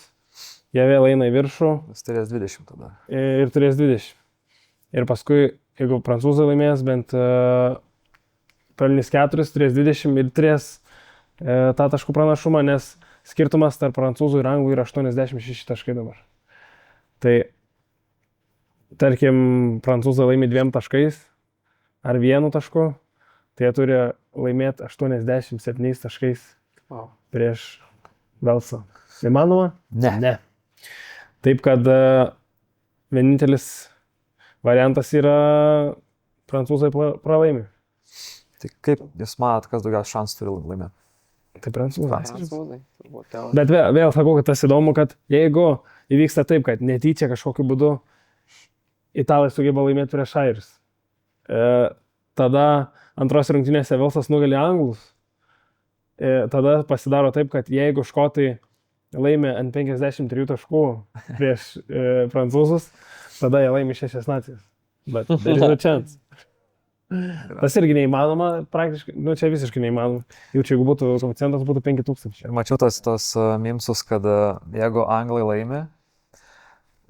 Speaker 3: jie vėl eina į viršų.
Speaker 1: Jis turės 20 tada.
Speaker 3: Ir turės 20. Ir paskui, jeigu prancūzai laimės, bent pelnys 4, turės 20 ir turės tą taškų pranašumą, nes skirtumas tarp prancūzų ir anglų yra 86 taškai dabar. Tai, tarkim, prancūzai laimi 2 taškais ar 1 tašku, tai jie turi laimėti 87 taškais prieš Velsą. Įmanoma?
Speaker 1: Ne.
Speaker 3: Taip, kad vienintelis variantas yra prancūzai pralaimi.
Speaker 1: Tai kaip jūs manat, kas daugiausiai šansų turi laimėti?
Speaker 3: Tai prancūzai.
Speaker 2: Prancūzai.
Speaker 3: Bet vėl sakau, kad tas įdomu, kad jeigu įvyksta taip, kad netyčia kažkokiu būdu italai sugeba laimėti prieš airius, tada antros rungtynėse Velsas nugali anglus, tada pasidaro taip, kad jeigu škotai laimė ant 53 taškų prieš prancūzus, tada jie laimė 6 nacijas. Bet there is no chance. Tas irgi neįmanoma, praktiškai, čia visiškai neįmanoma. Jau čia jeigu būtų koeficientas, būtų 5000.
Speaker 1: Ir mačiau tos mimsus, kad jeigu anglai laimi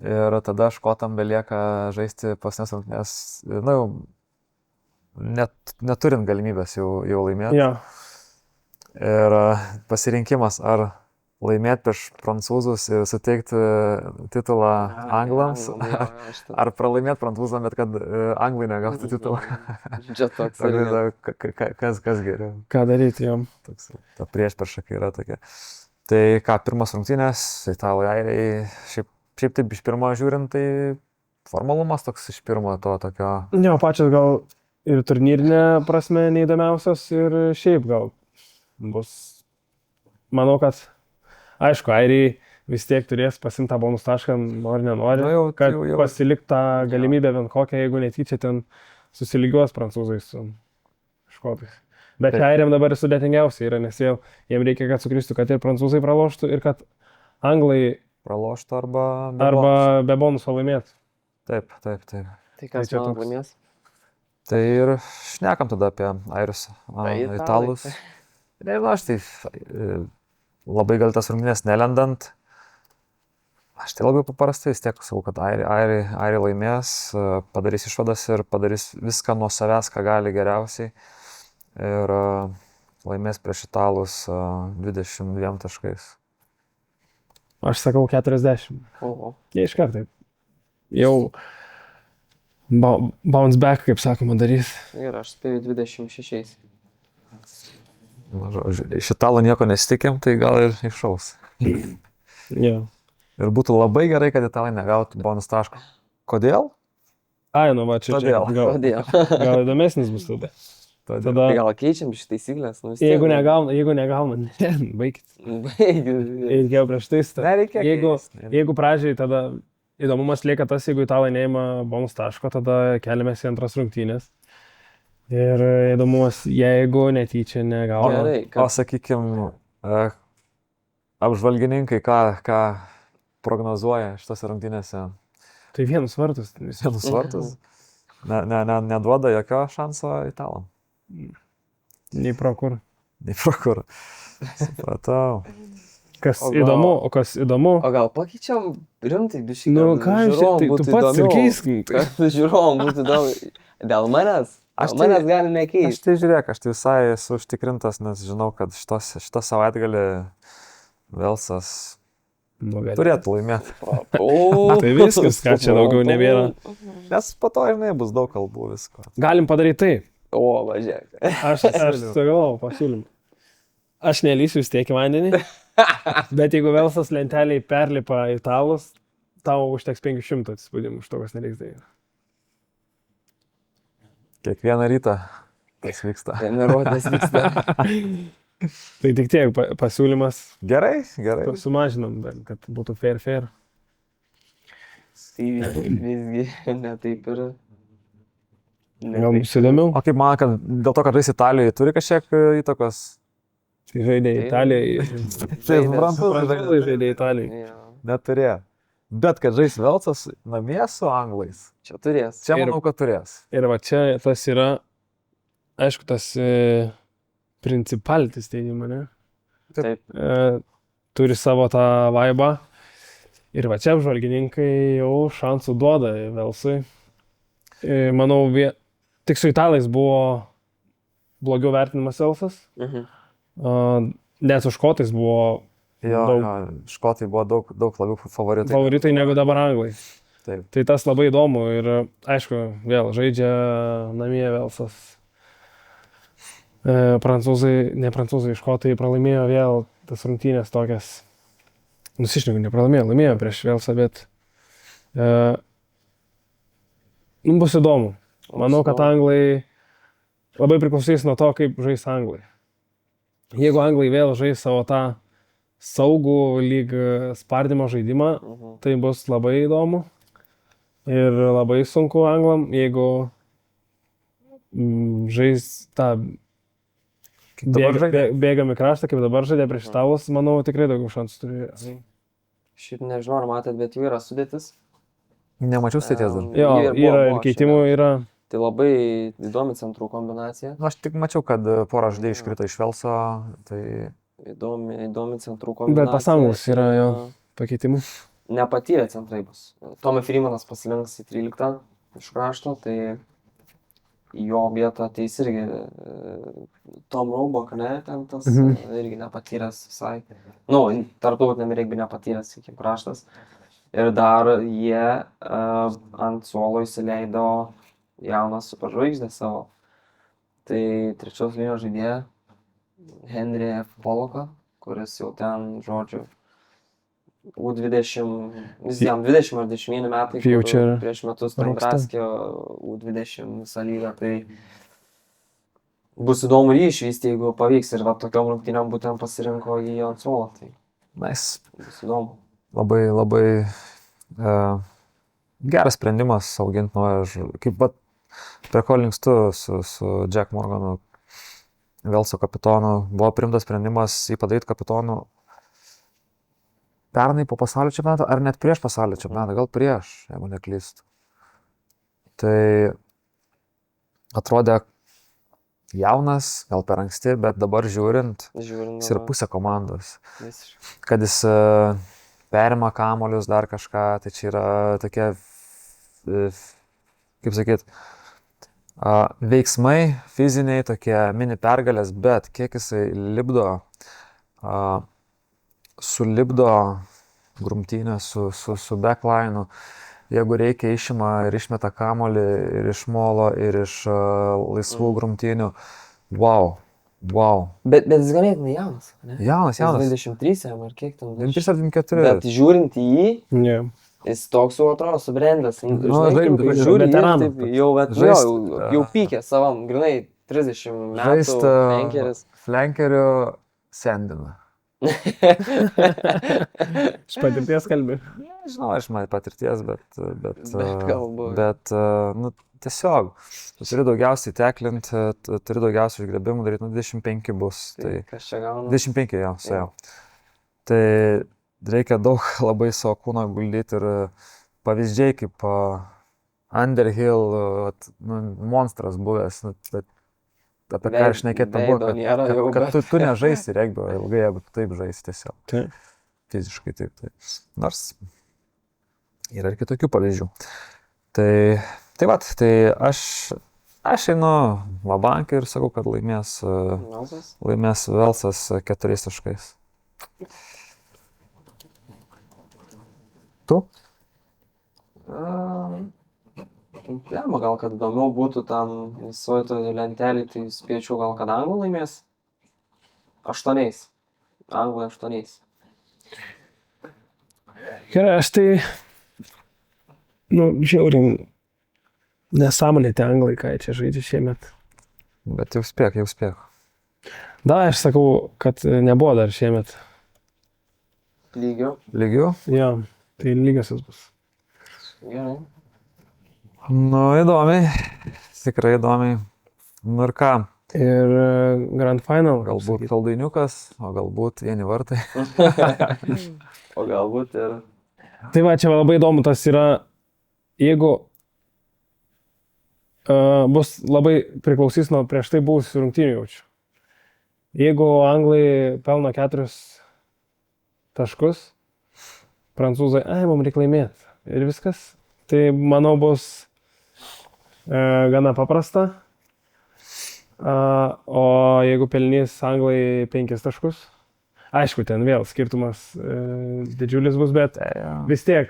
Speaker 1: ir tada škotam belieka žaisti pasnes rungtynes, neturint galimybės jau laimėti.
Speaker 3: Ja.
Speaker 1: Ir pasirinkimas ar laimėti prieš prancūzus ir suteikti titulą anglams, ar pralaimėti prancūzam, bet kad anglai negautų titulą.
Speaker 2: Čia toks.
Speaker 1: Kas geriau?
Speaker 3: Ką daryti jom?
Speaker 1: Ta priešprieša yra tokia. Tai ką, pirmas rungtynės, italai airiai, šiaip taip iš pirmo žiūrint, tai formalumas toks iš pirmo to tokio.
Speaker 3: Ne, pačios gal ir turnyrinė prasme neįdomiausios ir šiaip gal bus, manau, kad aišku, airiai vis tiek turės pasimti tą bonus tašką, nori, nenori, kad pasiliktų tą galimybę bent kokią, jeigu netyčia ten susilygiuos prancūzai su škotais. Bet airiam dabar sudėtingiausia yra, nes jiem reikia, kad sukristų, kad ir prancūzai praloštų ir kad anglai
Speaker 1: praloštų arba
Speaker 3: be bonuso laimėtų.
Speaker 1: Taip.
Speaker 2: Tai kas man laimės?
Speaker 1: Tai ir šnekam tada apie airius,
Speaker 2: Italai.
Speaker 1: italus. Nežinau, aš tai labai gal tas rungtynės nelendant. Aš tai labai paprastai vis tiek sakau, kad airiai laimės, padarys išvadas ir padarys viską nuo savęs, ką gali geriausiai. Ir laimės prieš italus 22 taškais.
Speaker 3: Aš sakau 40.
Speaker 2: Oho.
Speaker 3: Jie iš karto taip. Jau bounce back, kaip sakoma, darys.
Speaker 2: Ir aš spėjau 26.
Speaker 1: Iš italo nieko nesitikėm, tai gal ir iššaus.
Speaker 3: Jo.
Speaker 1: Ir būtų labai gerai, kad italai negautų bonus taško. Kodėl?
Speaker 3: Ai, nu va, čia.
Speaker 1: Kodėl?
Speaker 2: Kodėl?
Speaker 3: Gal įdomesnis bus tada.
Speaker 1: Todėl.
Speaker 3: Tada,
Speaker 2: Tai gal keičiam šį taisyklės? Nu, vis tiek.
Speaker 3: jeigu negauna, ne, baigit.
Speaker 2: Baigi.
Speaker 3: Reikėjo prieš tai.
Speaker 1: Nereikia keist.
Speaker 3: Jeigu pradžiai tada įdomumas lieka tas, jeigu italai neima bonus taško, tada keliamės į antras rungtynės. Ir įdomumas, jeigu netyčia negauna.
Speaker 2: Gerai.
Speaker 1: O sakykime, apžvalgininkai, ką prognozuoja šitose rungtynėse.
Speaker 3: Tai vienus vartus.
Speaker 1: Vienus vartus. Neduoda jokio šanso italam.
Speaker 3: Nei pro kur.
Speaker 1: Nei pro kur. Supratau.
Speaker 3: Kas
Speaker 2: O gal-
Speaker 3: įdomu, o kas įdomu.
Speaker 2: O gal pakeičiam rimtai biškį?
Speaker 3: Nu ką, tai tu pats ir keisk.
Speaker 2: Kad žiūrovom būtų įdomu. Dėl manęs?
Speaker 1: Aš
Speaker 2: Dėl
Speaker 1: tai-
Speaker 2: manęs gali
Speaker 1: Aš
Speaker 2: nekeisti.
Speaker 1: tai žiūrėk, aš tai visai esu užtikrintas, nes žinau, kad šitą savaitgalį Velsas turėtų laimėti.
Speaker 2: O,
Speaker 3: Tai viskas, ką čia daugiau nebėra.
Speaker 1: Nes po to, žinai, bus daug kalbų visko.
Speaker 3: Galim padaryti taip.
Speaker 2: O, važiuok.
Speaker 3: Aš sugalvojau pasiūlymą. Aš nelysiu vis tiek į vandenį, bet jeigu Velsas lenteliai perlipa italus, tau užteks 500 atsispūdimų, už to kas nereiks daryti.
Speaker 1: Kiekvieną rytą tas vyksta.
Speaker 2: Treniruotės vyksta.
Speaker 3: Tai tik tiek pasiūlymas
Speaker 1: Gerai.
Speaker 3: sumažinom, bet kad būtų fair.
Speaker 2: Tai visgi ne taip ir.
Speaker 3: Gal bus įdomiau.
Speaker 1: O kaip man, kad dėl to, kad žais Italijoje, turi kažkiek įtakos?
Speaker 3: Tai žaidė
Speaker 2: Tai-
Speaker 3: Italijai.
Speaker 1: Tai suprantu,
Speaker 3: Prancūzai žaidė Italijai.
Speaker 1: neturėjo. Bet kad žais Velsas namie su anglais.
Speaker 2: Čia turės.
Speaker 1: Čia
Speaker 3: Ir-
Speaker 1: manau, kad turės.
Speaker 3: Ir va čia tas yra, aišku, tas principalitis teigiama, ne?
Speaker 2: Taip.
Speaker 3: Turi savo tą vaibą. Ir va čia apžvalgininkai jau šansų duoda Velsui. Manau, tik su italais buvo blogiau vertinimas Velsas. Net su škotais buvo
Speaker 1: Jo, škotai buvo daug labiau favoritai.
Speaker 3: favoritai negu dabar anglai.
Speaker 1: Taip.
Speaker 3: Tai tas labai įdomu ir aišku, vėl žaidžia namie Velsas. Prancūzai, škotai pralaimėjo vėl tas rungtynės tokias. Nusišneku, nepralaimėjo, laimėjo prieš Velsą, bet bus įdomu. Manau, kad anglai labai priklausys nuo to, kaip žais anglai. Jeigu anglai vėl žais savo tą saugų lyg spardymo žaidimą, tai bus labai įdomu ir labai sunku anglam, jeigu žais tą bėgami kraštą, kaip dabar žaidė prieš italus, manau, tikrai daugiau šansų turi.
Speaker 2: Šiaip nežinau, ar matėt, bet jų yra sudėtis.
Speaker 1: Nemačiau sėties dar.
Speaker 3: Jo, yra ir
Speaker 2: buvo
Speaker 3: keitimų,
Speaker 2: šiandien.
Speaker 3: yra.
Speaker 2: Tai labai įdomi centrų kombinacija.
Speaker 1: Nu, aš tik mačiau, kad porą žaidėjų iškrito iš Velso. Tai
Speaker 2: Įdomi centrų kombinacija.
Speaker 3: Bet pas anglus yra jo pakeitimų.
Speaker 2: Nepatyrę centrai bus. Tommy Freemanas pasilinks į 13 iš krašto, tai į jo vietą ateis irgi Tom Roebuck, ne, ten tas irgi nepatyręs visai. Nu, tarptautiniam regbį nepatyręs, sakykim, kraštas. Ir dar jie ant suolo įsileido jauną superžvaigždę savo. Tai trečios linijos žaidėja Henry F. Pollock, kuris jau ten, žodžiu, U20, vis jam 20 ar 21 metai, kur
Speaker 3: Future
Speaker 2: prieš metus
Speaker 3: rockstar.
Speaker 2: Traskio U20 visą lygą, tai bus įdomu jį išvysti, jeigu pavyks ir va tokiom rungtynėm būtent pasirinko jį ant suolo, tai
Speaker 1: nice.
Speaker 2: bus įdomu.
Speaker 1: Labai geras sprendimas auginti naują žaidėją. Kaip pat prie ko linkstu su Jack Morganu, Velso kapitonu, buvo priimtas sprendimas jį padaryti kapitonu pernai po pasaulio čempionato, ar net prieš pasaulio čempionatą, gal prieš, jeigu neklystu. Tai atrodė jaunas, gal per anksti, bet dabar žiūrint, jis yra pusė komandos. Kad jis perima kamuolius dar kažką, tai čia yra tokie, kaip sakyt, veiksmai fiziniai, tokie mini pergalės, bet kiek jisai lipdo, sulipdo grumtynę su backline'u. Jeigu reikia, išima ir išmeta kamuolį ir iš molo, ir iš laisvų grumtynių. Wow.
Speaker 2: Bet jis ganėtinai jaunas, ne?
Speaker 1: Jaunas.
Speaker 2: 23 ar kiek tam?
Speaker 1: 23 ar 24.
Speaker 2: Bet žiūrint į jį,
Speaker 3: Yeah.
Speaker 2: jis toks jau atrodo subrendęs.
Speaker 3: Žiūri,
Speaker 2: jau pykė savam, grinai 30 metų.
Speaker 1: Žaist flankeriu sendina.
Speaker 3: Iš patirties kalbi.
Speaker 1: Nežinau, aš man patirties, bet
Speaker 2: galbūt.
Speaker 1: Nu, tiesiog, tu turi daugiausiai teklinti, turi daugiausiai išgrebimų daryti, 25 bus. Tai
Speaker 2: kas čia gauna?
Speaker 1: 25 jau. Tai reikia daug labai savo kūno guldyti ir pavyzdžiai kaip Underhill, monstras buvęs, bet apie ką aš nekėt buvo, kad tu nežaisi regbio ilgai, jeigu tu taip žaisi tiesiog.
Speaker 3: Taip.
Speaker 1: Fiziškai taip. Nors yra ir kitokių pavyzdžių. Tai aš einu vabankai ir sakau, kad laimės Velsas 4 taškais. Tu?
Speaker 2: Gal kad įdomiau būtų tam visoje toje lentelį, tai spėčiau gal kad anglų laimės 8. Anglai 8.
Speaker 3: Gerai, aš tai, žiauriai nesąmonė tie anglai, ką jie čia žaidžia šiemet.
Speaker 1: Bet jau spėk.
Speaker 3: Da, aš sakau, kad nebuvo dar šiemet.
Speaker 2: Lygių?
Speaker 3: Jo, tai lygiosios bus.
Speaker 2: Gerai.
Speaker 1: Nu, įdomiai. Tikrai įdomiai. Nu ir ką?
Speaker 3: Ir Grand Final.
Speaker 1: Galbūt saldainiukas, o galbūt vieni vartai.
Speaker 2: O galbūt ir...
Speaker 3: Tai va, čia labai įdomu tas yra, jeigu bus labai priklausys nuo prieš tai buvusių rungtynių jaučiu. Jeigu anglai pelno 4 taškus, prancūzai, mums reikia laimėti ir viskas, tai manau bus gana paprasta. O jeigu pelnys anglai 5 taškus, aišku, ten vėl skirtumas didžiulis bus, bet vis tiek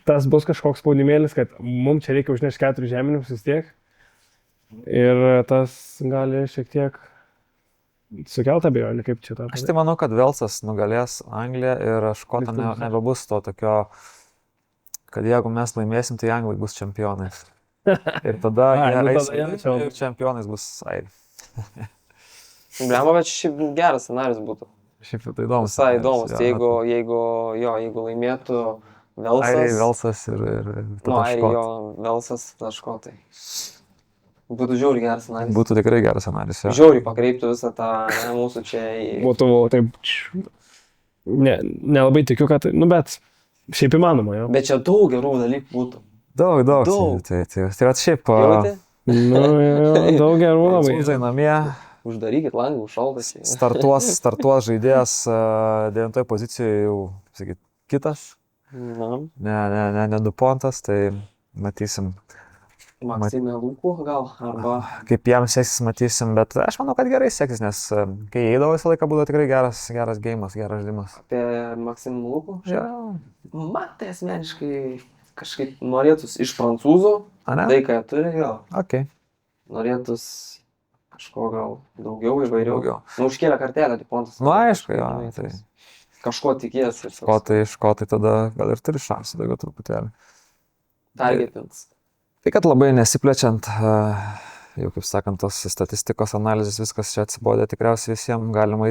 Speaker 3: tas bus kažkoks spaudimėlis, kad mums čia reikia užnešti 4 žeminius vis tiek. Ir tas gali šiek tiek sukelt abejonių, kaip čia tą.
Speaker 1: Aš tai manau, kad Velsas nugalės Angliją ir škotam nebebus to tokio, kad jeigu mes laimėsim, tai anglai bus čempionais. Ir tada ir čempionais bus airiai.
Speaker 2: Blema, bet šiaip geras scenarius būtų.
Speaker 1: Šiaip tai įdomus.
Speaker 2: Visai įdomus, jeigu laimėtų Velsas.
Speaker 1: Airiai, Velsas ir
Speaker 2: Airijo, Velsas, škotai. Būtų žiauriai geras scenarius.
Speaker 1: Būtų tikrai geras scenarius.
Speaker 2: Žiauriai pakreiptų visą tą mūsų čia į...
Speaker 3: Būtų taip... Nelabai tikiu, kad... Bet šiaip įmanoma, jo.
Speaker 2: Bet čia daug gerų dalykų būtų.
Speaker 1: Daug. Tai va šiaip...
Speaker 2: Jauti?
Speaker 3: Daug gerų labai.
Speaker 1: Prancūzai namie.
Speaker 2: Uždarykit langų, šaltas.
Speaker 1: Startuos žaidėjas 9 pozicijoje jau, sakyt, kitas. Ne Dupontas, tai matysim.
Speaker 2: Maksimė Lūkų gal, arba...
Speaker 1: Kaip jam seksis, matysim, bet aš manau, kad gerai seksis, nes kai eidavo visą laiką būdavo tikrai geras geimas, geras žaidimas.
Speaker 2: Apie Maksimę Lūkų?
Speaker 1: Ja.
Speaker 2: Man tai asmeniškai kažkaip norėtus iš prancūzų, tai ką jie turi, gal.
Speaker 1: Okay.
Speaker 2: Norėtus kažko gal daugiau įvairiau.
Speaker 1: Daugiau.
Speaker 2: Užkėlė kartelę, Dupontas.
Speaker 1: Aišku, jo. Tai...
Speaker 2: Kažko tikės.
Speaker 1: Škotai tada gal ir turi šansų daugiau truputėlį.
Speaker 2: Targetins.
Speaker 1: Tai kad labai nesiplečiant, jau kaip sakant, tos statistikos analizės, viskas čia atsibodė tikriausiai visiems, galima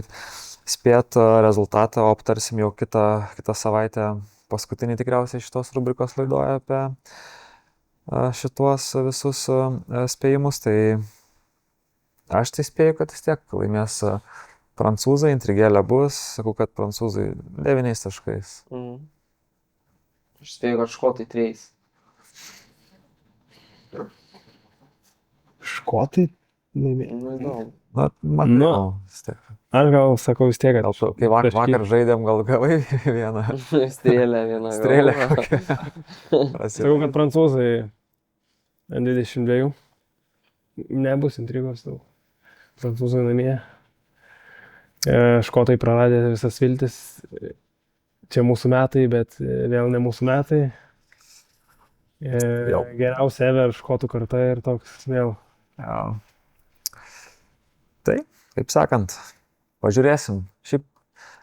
Speaker 1: spėti rezultatą, o aptarsim jau kitą savaitę paskutinį tikriausiai šitos rubrikos laidoje apie šituos visus spėjimus. Tai aš tai spėju, kad vis tiek laimės prancūzai, intrigėlė bus, sakau, kad prancūzai 9 taškais.
Speaker 2: Aš spėju, kad škotai 3.
Speaker 3: Škotai laimėjo.
Speaker 2: Nu, įdomu.
Speaker 1: Na, matai,
Speaker 3: Nu.
Speaker 1: vis tiek.
Speaker 3: Aš gal sakau vis tiek,
Speaker 1: Gal
Speaker 3: kad
Speaker 1: tu, kai vakar
Speaker 3: Taškyt.
Speaker 1: žaidėm, gal gavai vieną
Speaker 2: Strėlę vieną.
Speaker 1: strėlę
Speaker 2: galvą.
Speaker 1: kokią.
Speaker 3: sakau, kad prancūzai N22 nebus intrigos daug. Prancūzai namie. Škotai praradė visas viltis. Čia mūsų metai, bet vėl ne mūsų metai.
Speaker 1: Vėl.
Speaker 3: Geriausia ever škotų karta ir toks vėl.
Speaker 1: Ja. Tai, kaip sakant, pažiūrėsim. Šiaip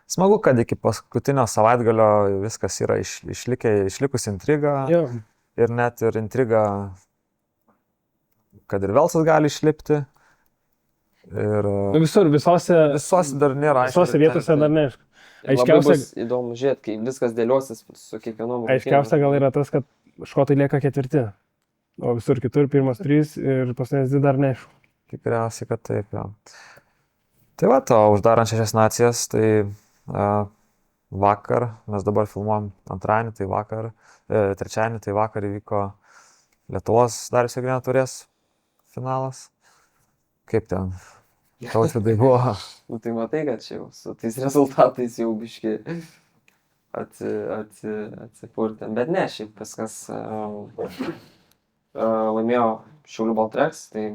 Speaker 1: smagu, kad iki paskutinio savaitgalio viskas yra išlikusi intriga.
Speaker 3: Jo,
Speaker 1: Ir net ir intriga, kad ir Velsas gali išlipti. Ir
Speaker 3: nu visose
Speaker 1: visos dar nėra aišku.
Speaker 3: visose vietose dar neaišku.
Speaker 2: Labai
Speaker 3: Aiškiausia-
Speaker 2: bus įdomu žiūrėti, kai viskas dėliosis su kiekvienom.
Speaker 3: Aiškiausia gal yra tas, kad škotai lieka ketvirti, o visur kitur pirmas 3 ir paskutinės 2 dar neaišku.
Speaker 1: Tikriausiai, kad taip, jo. Tai va, o uždarant 6 nacijas, tai vakar, mes dabar filmuojam antradienį, tai vakar, trečiadienį, tai vakar įvyko Lietuvos Darius ir Girėno taurės finalas. Kaip ten? Tautvydai buvo.
Speaker 2: Nu, tai matai, kad čia jau su tais rezultatais jau biški atsipurtėm. Bet ne, šiaip viskas laimėjo Šiaulių Baltreks, tai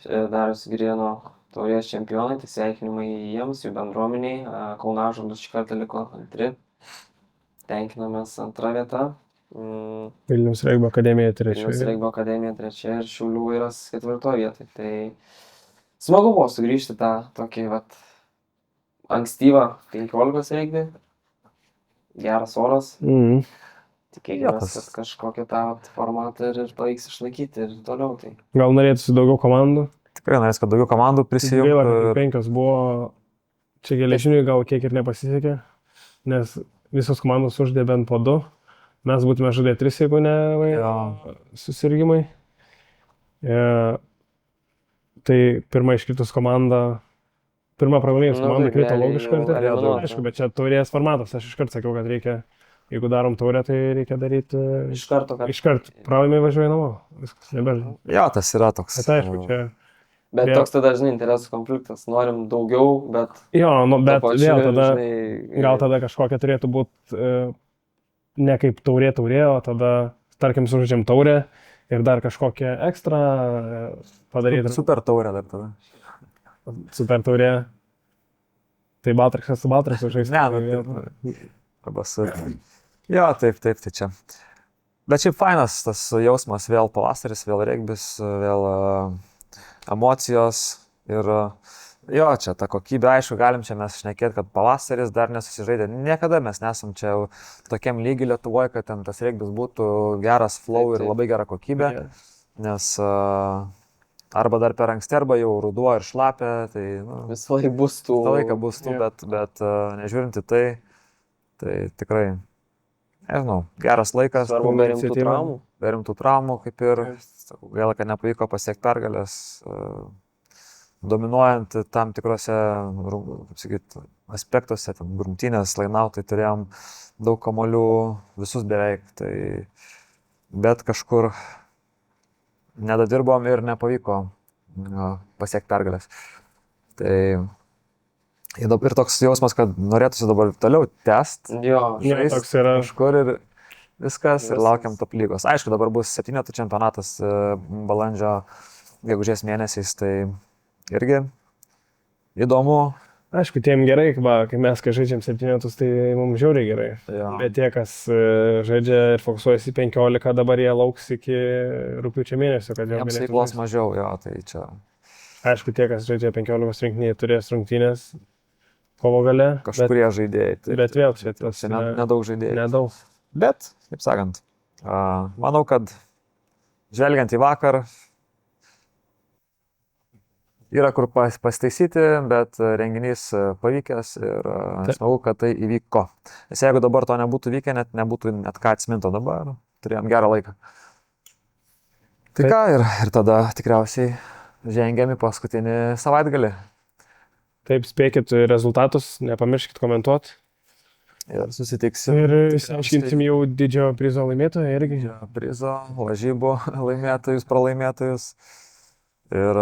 Speaker 2: Darius Girėno taurės čempionai, tai sveikinimai jiems, jų bendruomeniai. Kaunažalus šį kartą liko antri. Tenkinamės antrą vietą.
Speaker 3: Vilniaus regbio akademija
Speaker 2: Vilniaus
Speaker 3: trečioje.
Speaker 2: regbio akademija trečia ir Šiaulių Vairas ketvirtoje vietoje. Tai smagu buvo sugrįžti tą tokį vat, ankstyvą 15 regbį. Geras oras.
Speaker 3: Mhm.
Speaker 2: Tikėkimės,
Speaker 1: tas-
Speaker 2: kad kažkokią tą vat formatą ir pavyks išlaikyti ir toliau. Tai.
Speaker 3: Gal norėtųsi daugiau komandų.
Speaker 1: Tikrai norės, kad daugiau komandų
Speaker 3: Gaila,
Speaker 1: prisijungtų.
Speaker 3: kad 5 buvo, čia geležiniui gal kiek ir nepasisekė, nes visos komandos uždė bent po 2. Mes būtume žaidė 3, jeigu ne
Speaker 1: Jo.
Speaker 3: susirgymai. Tai pirma iškritus komanda, pirma pralaimėjus
Speaker 2: Nu,
Speaker 3: komanda
Speaker 2: taip,
Speaker 3: krito
Speaker 2: realiai
Speaker 3: logiškai.
Speaker 2: jau
Speaker 3: Tai
Speaker 2: eliminuota.
Speaker 3: aišku, bet čia taurės formatas, aš iškart sakiau, kad reikia, jeigu darom taurę, tai reikia daryti
Speaker 2: Iš karto, kad...
Speaker 3: iškart. Pralaimėjai važiuoji namo, viskas, nebežinai.
Speaker 1: Jo, tas yra toks.
Speaker 3: Bet aišku, čia...
Speaker 2: Bet
Speaker 3: vėl-
Speaker 2: toks tada, žinai, interesų konfliktas. Norim daugiau, bet...
Speaker 3: Jo, nu, bet
Speaker 2: tuo pačiu,
Speaker 3: vėl tada...
Speaker 2: žinai,
Speaker 3: Gal tada kažkokia turėtų būti ne kaip taurė, o tada, tarkim, sužaidžiam taurę ir dar kažkokią ekstra padaryti.
Speaker 1: Super taurė dar tada.
Speaker 3: Super taurė. Tai Baltraksas su Baltraksu žais.
Speaker 1: Ne, nu, arba su... Jo, taip, tai čia. Bet šiaip fainas tas jausmas, vėl pavasaris, vėl regbis, vėl emocijos ir jo, čia ta kokybė, aišku, galim čia mes šnekėti, kad pavasaris dar nesusižaidė. Niekada mes nesam čia tokiam lygiai Lietuvoje, kad ten tas regbis būtų geras flow ir labai gera kokybė, nes arba dar per anksti, arba jau ruduo ir šlapia, tai nu,
Speaker 2: visą laiką bus tų...
Speaker 1: visą laiką bus tų, bet nežiūrint į tai, tai tikrai, nežinau, geras laikas,
Speaker 2: Svarbu be rimtų
Speaker 3: iniciatyva.
Speaker 2: traumų.
Speaker 1: be rimtų traumų, kaip ir, sakau, gaila, kad nepavyko pasiekti pergalės, dominuojant tam tikrose, kaip sakyt, aspektuose, ten grumtynės, lainautai turėjom daug kamuolių, visus beveik, tai bet kažkur nedadirbom ir nepavyko pasiekti pergalės. Tai ir toks jausmas, kad norėtųsi dabar toliau tęsti,
Speaker 2: Jo,
Speaker 3: Jo,
Speaker 1: žaist
Speaker 3: toks yra.
Speaker 1: kažkur ir viskas, ir
Speaker 2: Viskas.
Speaker 1: laukiam top lygos. Aišku, dabar bus 7 čempionatas balandžio, gegužės mėnesiais, tai irgi įdomu.
Speaker 3: Aišku, tiem gerai, va, kai mes, kai žaidžiam 7, tai mums žiauriai gerai.
Speaker 1: Jo.
Speaker 3: Bet tie, kas žaidžia ir fokusuojasi į 15, dabar jie lauks iki rugpjūčio mėnesio, kad jau
Speaker 1: Jiems
Speaker 3: galėtų
Speaker 1: veiklos
Speaker 3: žaist.
Speaker 1: mažiau, jo, tai čia
Speaker 3: Aišku, tie, kas žaidžia 15 rinktinėje, turės rungtynės kovo gale.
Speaker 1: kažkurie žaidėjai.
Speaker 3: Bet vėl čia tas
Speaker 1: čia nedaug žaidėjų.
Speaker 3: nedaug.
Speaker 1: Bet, kaip sakant, manau, kad žvelgiant į vakar, yra kur pasitaisyti, bet renginys pavykęs ir smagu, kad tai įvyko. Nes jeigu dabar to nebūtų vykę, nebūtų net ką atsiminto dabar, turėjom gerą laiką. Tai ką, ir tada tikriausiai žengiam į paskutinį savaitgalį.
Speaker 3: Taip, spėkit rezultatus, nepamirškit komentuoti.
Speaker 1: ir susitiksim.
Speaker 3: Ir išsiaiškinsim jau didžiojo prizo laimėtoją irgi.
Speaker 1: Didžiojo prizo, lažybų laimėtojus, pralaimėtojus. Ir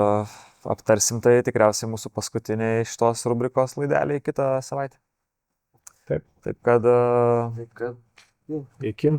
Speaker 1: aptarsim tai tikriausiai mūsų paskutiniai šitos rubrikos laideliai kitą savaitę.
Speaker 3: Taip.
Speaker 1: Taip kad...
Speaker 3: Iki.